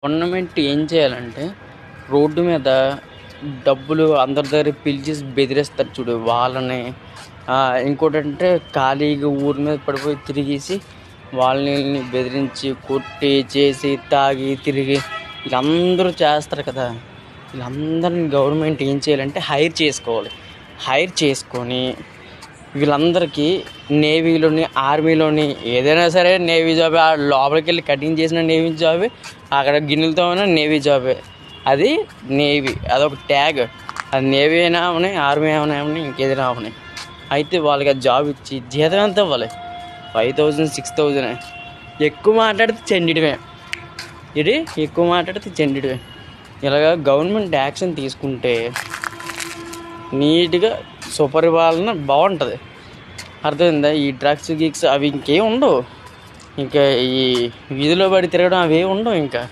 Government ఏం చేయాలంటే road మీద డబ్బులు అందరి దగ్గర పిలిచేసి బెదిరిస్తారు చూడు వాళ్ళని. ఇంకోటంటే ఖాళీగా ఊరి మీద పడిపోయి తిరిగేసి వాళ్ళని బెదిరించి కొట్టి చేసి తాగి తిరిగి వీళ్ళందరూ చేస్తారు కదా. వీళ్ళందరినీ గవర్నమెంట్ ఏం చేయాలంటే హైర్ చేసుకోవాలి. హైర్ చేసుకొని వీళ్ళందరికీ నేవీలోని ఆర్మీలోని ఏదైనా సరే నేవీ జాబే, లోపలికి వెళ్ళి కటింగ్ చేసిన నేవీ జాబే, అక్కడ గిన్నెలతో అయినా నేవీ జాబే. అది నేవీ, అదొక ట్యాగ్. అది నేవీ అయినా అవని, ఆర్మీ అయినా అవని, ఇంకేదైనా అవని. అయితే వాళ్ళకి ఆ జాబ్ ఇచ్చి జీతం ఎంత ఇవ్వాలి? 5,000 6,000. ఎక్కువ మాట్లాడితే చెండిడమే. ఎక్కువ మాట్లాడితే చెండిడమే. ఇలాగ గవర్నమెంట్ యాక్షన్ తీసుకుంటే నీట్గా సుపరిపాలన బాగుంటుంది. అర్థమైందా? ఈ డ్రగ్స్ గిగ్స్ అవి ఇంకేం ఉండవు. ఇంకా ఈ వీధిలో పడి తిరగడం అవి ఉండవు ఇంకా.